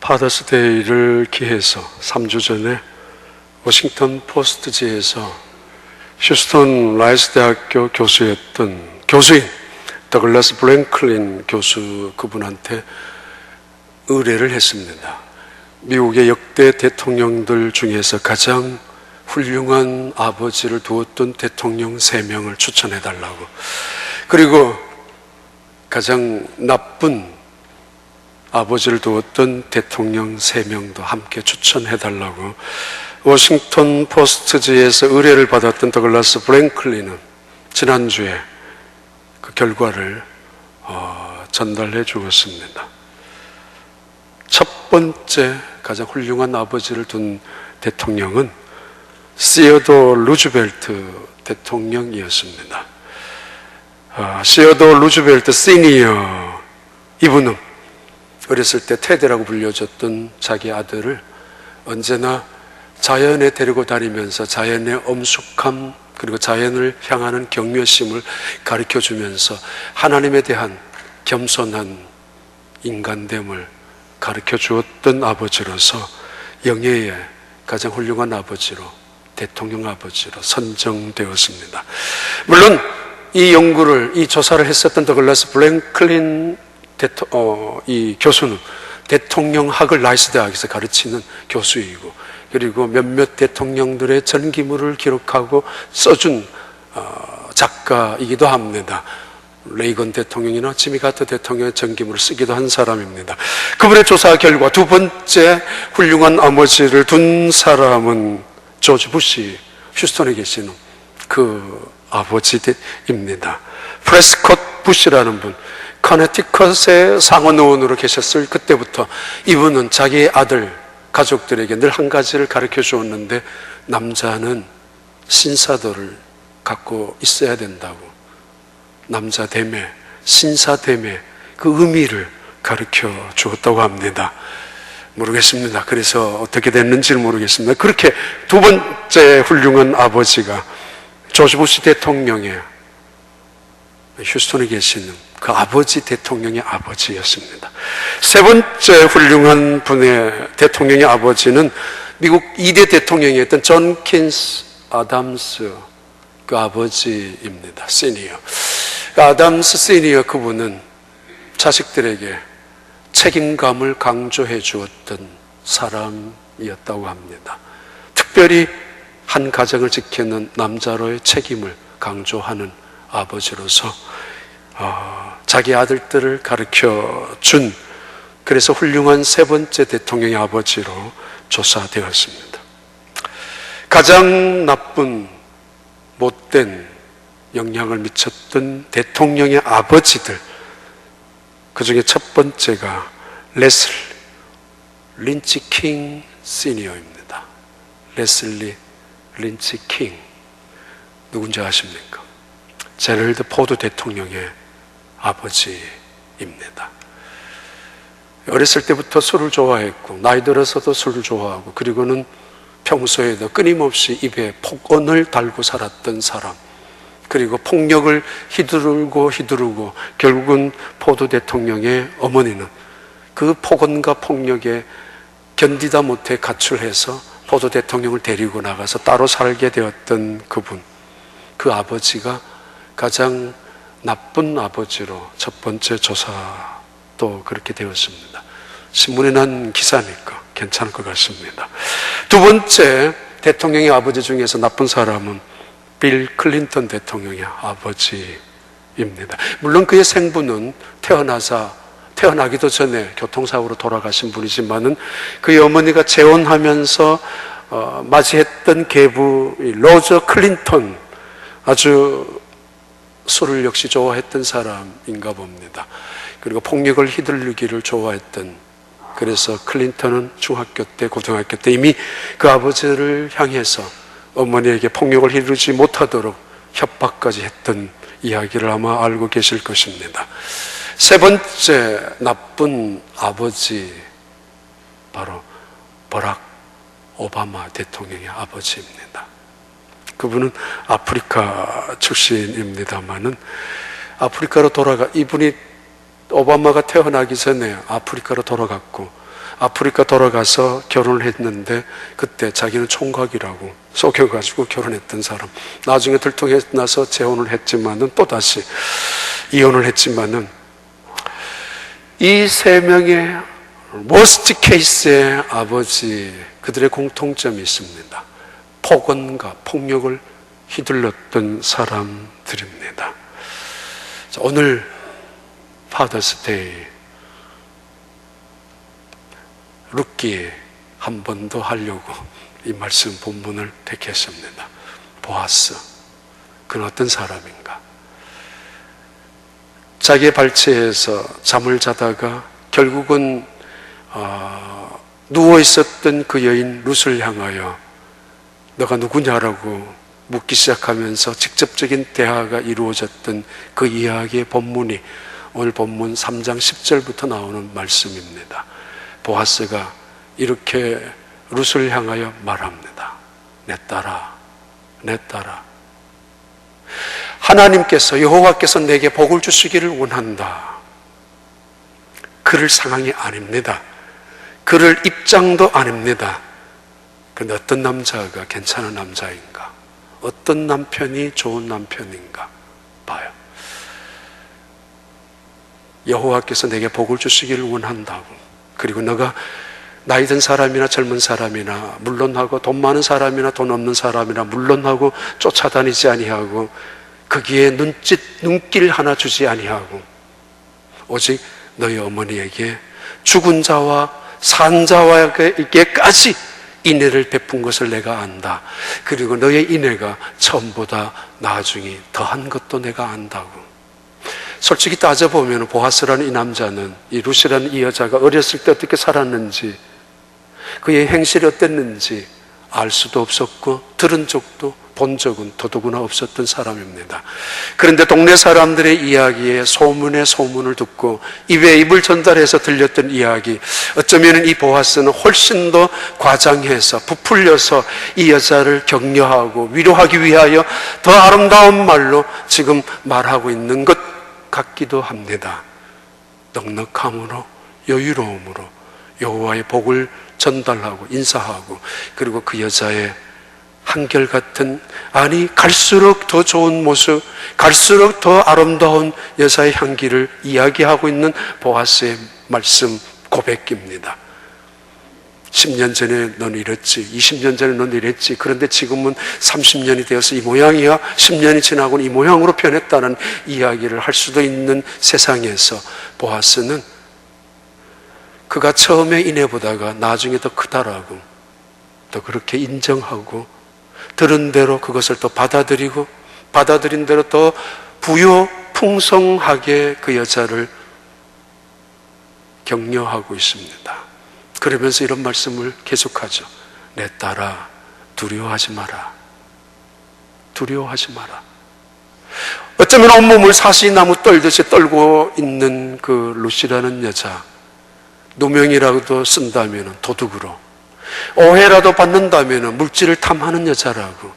파더스데이를 기해서 3주 전에 워싱턴 포스트지에서 휴스턴 라이스 대학교 교수였던 교수인 더글라스 브랭클린 교수 그분한테 의뢰를 했습니다. 미국의 역대 대통령들 중에서 가장 훌륭한 아버지를 두었던 대통령 3명을 추천해달라고, 그리고 가장 나쁜 아버지를 두었던 대통령 3명도 함께 추천해달라고 워싱턴 포스트지에서 의뢰를 받았던 더글라스 브랭클린은 지난주에 그 결과를 전달해 주었습니다. 첫 번째 가장 훌륭한 아버지를 둔 대통령은 시어도 루즈벨트 대통령이었습니다. 시어도 루즈벨트 시니어, 이분은 어렸을 때 테드라고 불려졌던 자기 아들을 언제나 자연에 데리고 다니면서 자연의 엄숙함 그리고 자연을 향하는 경외심을 가르쳐주면서 하나님에 대한 겸손한 인간됨을 가르쳐 주었던 아버지로서 영예의 가장 훌륭한 아버지로, 대통령 아버지로 선정되었습니다. 물론 이 연구를, 이 조사를 했었던 더글라스 블랭클린 이 교수는 대통령학을 라이스 대학에서 가르치는 교수이고, 그리고 몇몇 대통령들의 전기물을 기록하고 써준 작가이기도 합니다. 레이건 대통령이나 지미 카터 대통령의 전기물을 쓰기도 한 사람입니다. 그분의 조사 결과 두 번째 훌륭한 아버지를 둔 사람은 조지 부시, 휴스턴에 계시는 그 아버지입니다. 프레스콧 부시라는 분, 커네티컷의 상원의원으로 계셨을 그때부터 이분은 자기의 아들, 가족들에게 늘 한 가지를 가르쳐 주었는데, 남자는 신사도를 갖고 있어야 된다고, 남자됨의, 신사됨의 그 의미를 가르쳐 주었다고 합니다. 모르겠습니다. 그래서 어떻게 됐는지는 모르겠습니다. 그렇게 두 번째 훌륭한 아버지가 조지 부시 대통령의, 휴스턴에 계시는 그 아버지 대통령의 아버지였습니다. 세 번째 훌륭한 분의 대통령의 아버지는 미국 2대 대통령이었던 존 킨스 아담스 그 아버지입니다. 시니어. 아담스 시니어 그분은 자식들에게 책임감을 강조해 주었던 사람이었다고 합니다. 특별히 한 가정을 지키는 남자로의 책임을 강조하는 아버지로서 자기 아들들을 가르쳐 준, 그래서 훌륭한 세 번째 대통령의 아버지로 조사되었습니다. 가장 나쁜, 못된 영향을 미쳤던 대통령의 아버지들, 그 중에 첫 번째가 레슬리 린치 킹 시니어입니다. 레슬리 린치 킹, 누군지 아십니까? 제럴드 포드 대통령의 아버지입니다. 어렸을 때부터 술을 좋아했고, 나이 들어서도 술을 좋아하고, 그리고는 평소에도 끊임없이 입에 폭언을 달고 살았던 사람, 그리고 폭력을 휘두르고 결국은 포드 대통령의 어머니는 그 폭언과 폭력에 견디다 못해 가출해서 포드 대통령을 데리고 나가서 따로 살게 되었던 그분, 그 아버지가 가장 나쁜 아버지로 첫 번째 조사도 그렇게 되었습니다. 신문에 난 기사니까 괜찮을 것 같습니다. 두 번째 대통령의 아버지 중에서 나쁜 사람은 빌 클린턴 대통령의 아버지입니다. 물론 그의 생부는 태어나기도 전에 교통사고로 돌아가신 분이지만은 그의 어머니가 재혼하면서 맞이했던 계부 로저 클린턴, 아주 술을 역시 좋아했던 사람인가 봅니다. 그리고 폭력을 휘둘르기를 좋아했던, 그래서 클린턴은 중학교 때, 고등학교 때 이미 그 아버지를 향해서 어머니에게 폭력을 휘두르지 못하도록 협박까지 했던 이야기를 아마 알고 계실 것입니다. 세 번째 나쁜 아버지, 바로 버락 오바마 대통령의 아버지입니다. 그분은 아프리카 출신입니다만은 이분이 오바마가 태어나기 전에 아프리카로 돌아갔고, 아프리카 돌아가서 결혼을 했는데 그때 자기는 총각이라고 속여가지고 결혼했던 사람. 나중에 들통나서 재혼을 했지만은 또다시 이혼을 했지만은 이 세 명의 워스트 케이스의 아버지, 그들의 공통점이 있습니다. 폭언과 폭력을 휘둘렀던 사람들입니다. 자, 오늘 파더스데이 룻기에 한 번 더 하려고 이 말씀 본문을 택했습니다. 보아스, 그는 어떤 사람인가? 자기의 발치에서 잠을 자다가 결국은 누워있었던 그 여인 룻을 향하여 너가 누구냐라고 묻기 시작하면서 직접적인 대화가 이루어졌던 그 이야기의 본문이 오늘 본문 3장 10절부터 나오는 말씀입니다. 보아스가 이렇게 룻을 향하여 말합니다. 내 딸아, 내 딸아, 하나님께서, 여호와께서 내게 복을 주시기를 원한다. 그럴 상황이 아닙니다. 그럴 입장도 아닙니다. 그런데 어떤 남자가 괜찮은 남자인가? 어떤 남편이 좋은 남편인가? 봐요. 여호와께서 내게 복을 주시기를 원한다고. 그리고 너가 나이 든 사람이나 젊은 사람이나 물론하고 돈 많은 사람이나 돈 없는 사람이나 물론하고 쫓아다니지 아니하고 거기에 눈길 하나 주지 아니하고 오직 너희 어머니에게 죽은 자와 산 자에게까지 인애를 베푼 것을 내가 안다. 그리고 너의 인애가 처음보다 나중에 더한 것도 내가 안다고. 솔직히 따져보면 보아스라는 이 남자는, 이 룻이라는 이 여자가 어렸을 때 어떻게 살았는지, 그의 행실이 어땠는지 알 수도 없었고 들은 적도 본 적은 더더구나 없었던 사람입니다. 그런데 동네 사람들의 이야기에 소문에 소문을 듣고 입에 입을 전달해서 들렸던 이야기, 어쩌면 이 보아스는 훨씬 더 과장해서 부풀려서 이 여자를 격려하고 위로하기 위하여 더 아름다운 말로 지금 말하고 있는 것 같기도 합니다. 넉넉함으로, 여유로움으로 여호와의 복을 전달하고 인사하고, 그리고 그 여자의 한결같은, 아니 갈수록 더 좋은 모습, 갈수록 더 아름다운 여자의 향기를 이야기하고 있는 보아스의 말씀 고백입니다. 10년 전에 넌 이랬지, 20년 전에 넌 이랬지, 그런데 지금은 30년이 되어서 이 모양이야, 10년이 지나고는 이 모양으로 변했다는 이야기를 할 수도 있는 세상에서 보아스는 그가 처음에 인해보다가 나중에 더 크다라고, 또 그렇게 인정하고, 들은 대로 그것을 또 받아들이고, 받아들인 대로 더 부요 풍성하게 그 여자를 격려하고 있습니다. 그러면서 이런 말씀을 계속하죠. 내 딸아, 두려워하지 마라. 두려워하지 마라. 어쩌면 온몸을 사시나무 떨듯이 떨고 있는 그 룻이라는 여자, 누명이라도 쓴다면 도둑으로, 오해라도 받는다면 물질을 탐하는 여자라고,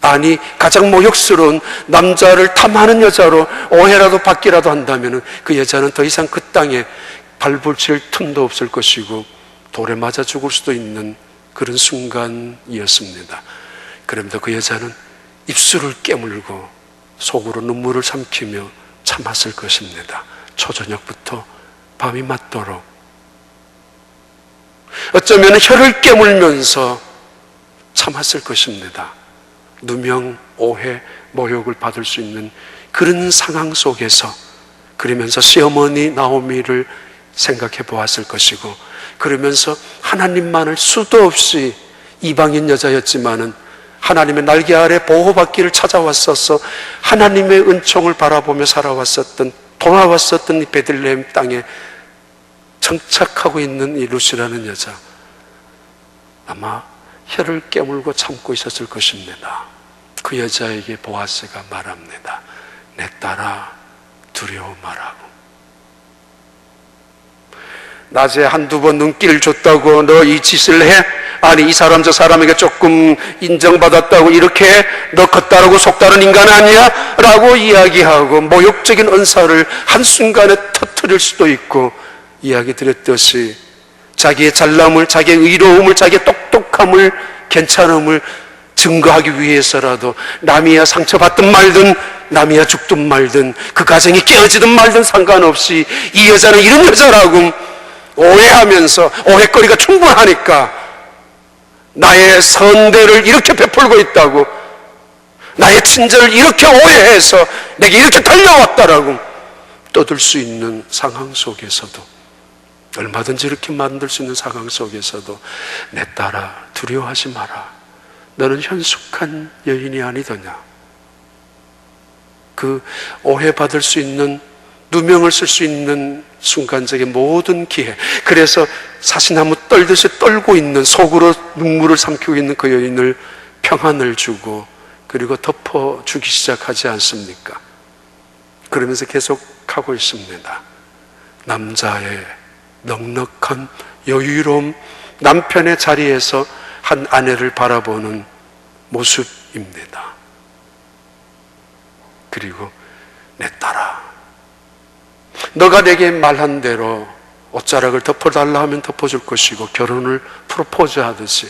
아니 가장 모욕스러운 남자를 탐하는 여자로 오해라도 받기라도 한다면 그 여자는 더 이상 그 땅에 발붙일 틈도 없을 것이고 돌에 맞아 죽을 수도 있는 그런 순간이었습니다. 그런데 그 여자는 입술을 깨물고 속으로 눈물을 삼키며 참았을 것입니다. 초저녁부터 밤이 맞도록. 어쩌면 혀를 깨물면서 참았을 것입니다. 누명, 오해, 모욕을 받을 수 있는 그런 상황 속에서, 그러면서 시어머니 나오미를 생각해 보았을 것이고, 그러면서 하나님만을 수도 없이 이방인 여자였지만은 하나님의 날개 아래 보호받기를 찾아왔어서 하나님의 은총을 바라보며 살아왔었던, 돌아왔었던 이 베들레헴 땅에 정착하고 있는 이 룻이라는 여자, 아마 혀를 깨물고 참고 있었을 것입니다. 그 여자에게 보아스가 말합니다. 내 딸아, 두려워 말라고. 낮에 한두 번 눈길을 줬다고 너 이 짓을 해? 아니 이 사람 저 사람에게 조금 인정받았다고 이렇게 너 겉다르고 속다른 인간 아니야? 라고 이야기하고 모욕적인 언사를 한순간에 터뜨릴 수도 있고, 이야기 드렸듯이 자기의 잘남을, 자기의 의로움을, 자기의 똑똑함을, 괜찮음을 증거하기 위해서라도 남이야 상처받든 말든 남이야 죽든 말든 그 가정이 깨어지든 말든 상관없이 이 여자는 이런 여자라고 오해하면서 오해거리가 충분하니까 나의 선대를 이렇게 베풀고 있다고, 나의 친절을 이렇게 오해해서 내게 이렇게 달려왔다라고 떠들 수 있는 상황 속에서도, 얼마든지 이렇게 만들 수 있는 상황 속에서도 내 딸아 두려워하지 마라. 너는 현숙한 여인이 아니더냐. 그 오해받을 수 있는, 누명을 쓸 수 있는 순간적인 모든 기회, 그래서 사시나무 떨듯이 떨고 있는, 속으로 눈물을 삼키고 있는 그 여인을 평안을 주고 그리고 덮어주기 시작하지 않습니까? 그러면서 계속 하고 있습니다. 남자의 넉넉한 여유로움, 남편의 자리에서 한 아내를 바라보는 모습입니다. 그리고 내 딸아, 너가 내게 말한 대로 옷자락을 덮어달라 하면 덮어줄 것이고, 결혼을 프로포즈 하듯이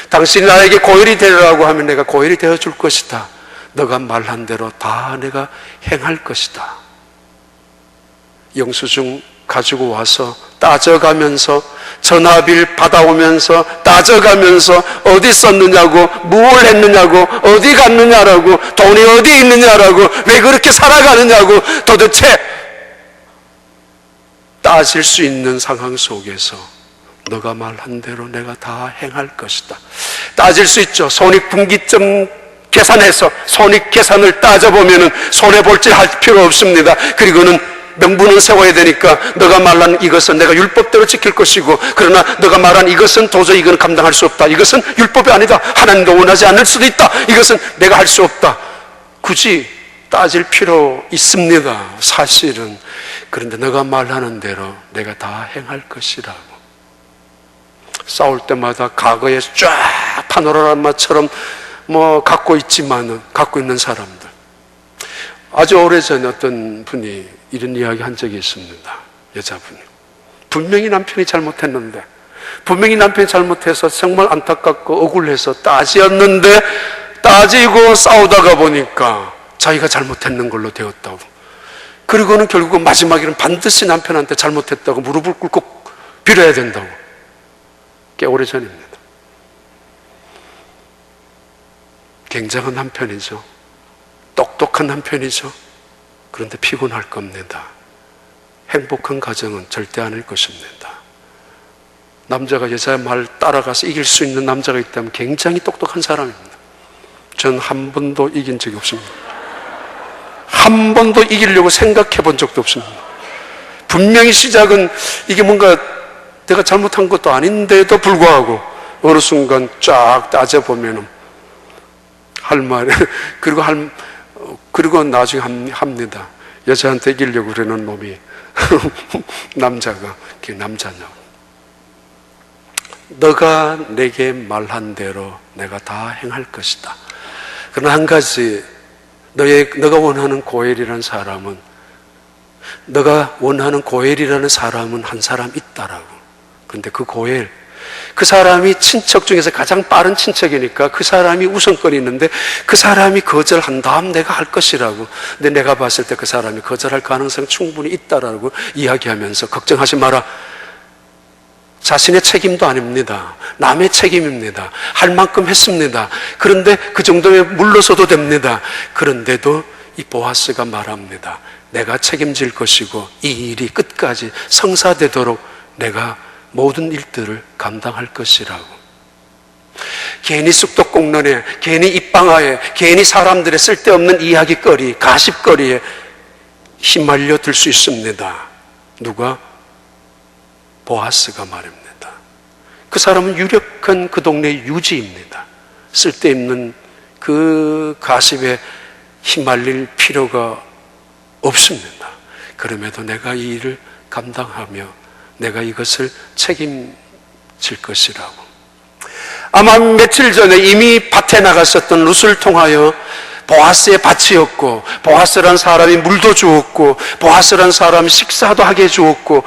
당신이 나에게 고혈이 되라고 하면 내가 고혈이 되어줄 것이다. 너가 말한 대로 다 내가 행할 것이다. 영수증 가지고 와서 따져가면서, 전화비를 받아오면서 따져가면서 어디 썼느냐고, 무엇을 했느냐고, 어디 갔느냐라고, 돈이 어디 있느냐라고, 왜 그렇게 살아가느냐고 도대체 따질 수 있는 상황 속에서 너가 말한 대로 내가 다 행할 것이다. 따질 수 있죠. 손익분기점 계산해서 손익계산을 따져보면 손해볼질 할 필요 없습니다. 그리고는 명분은 세워야 되니까 너가 말한 이것은 내가 율법대로 지킬 것이고, 그러나 너가 말한 이것은 도저히 이건 감당할 수 없다. 이것은 율법이 아니다. 하나님도 원하지 않을 수도 있다. 이것은 내가 할 수 없다. 굳이 따질 필요 있습니다, 사실은. 그런데 너가 말하는 대로 내가 다 행할 것이라고. 싸울 때마다 과거에 쫙 파노라마처럼 갖고 있지만은, 갖고 있는 사람들. 아주 오래전에 어떤 분이 이런 이야기 한 적이 있습니다. 여자분이. 분명히 남편이 잘못했는데, 분명히 남편이 잘못해서 정말 안타깝고 억울해서 따지었는데, 따지고 싸우다가 보니까 자기가 잘못했는 걸로 되었다고. 그리고는 결국은 마지막에는 반드시 남편한테 잘못했다고 무릎을 꿇고 빌어야 된다고. 꽤 오래전입니다. 굉장한 남편이죠. 똑똑한 남편이죠. 그런데 피곤할 겁니다. 행복한 가정은 절대 아닐 것입니다. 남자가 여자의 말 따라가서 이길 수 있는 남자가 있다면 굉장히 똑똑한 사람입니다. 전 한 번도 이긴 적이 없습니다. 한 번도 이기려고 생각해 본 적도 없습니다. 분명히 시작은 이게 뭔가 내가 잘못한 것도 아닌데도 불구하고 어느 순간 쫙 따져보면 할 말, 그리고 나중에 합니다. 여자한테 이기려고 그러는 놈이 남자가, 그게 남자냐고. 너가 내게 말한 대로 내가 다 행할 것이다. 그러나 한 가지, 너가 원하는 고엘이라는 사람은, 너가 원하는 고엘이라는 사람은 한 사람 있다라고. 그런데 그 고엘, 그 사람이 친척 중에서 가장 빠른 친척이니까 그 사람이 우선권이 있는데, 그 사람이 거절한 다음 내가 할 것이라고. 근데 내가 봤을 때 그 사람이 거절할 가능성 충분히 있다라고 이야기하면서, 걱정하지 마라. 자신의 책임도 아닙니다. 남의 책임입니다. 할 만큼 했습니다. 그런데 그 정도면 물러서도 됩니다. 그런데도 이 보아스가 말합니다. 내가 책임질 것이고 이 일이 끝까지 성사되도록 내가 모든 일들을 감당할 것이라고. 괜히 쑥덕공론에, 괜히 입방아에, 괜히 사람들의 쓸데없는 이야기거리, 가십거리에 휘말려 들 수 있습니다. 누가? 보아스가 말입니다. 그 사람은 유력한 그 동네의 유지입니다. 쓸데없는 그 가십에 휘말릴 필요가 없습니다. 그럼에도 내가 이 일을 감당하며 내가 이것을 책임질 것이라고. 아마 며칠 전에 이미 밭에 나갔었던 룻을 통하여 보아스의 밭이었고, 보아스란 사람이 물도 주었고, 보아스란 사람이 식사도 하게 해주었고,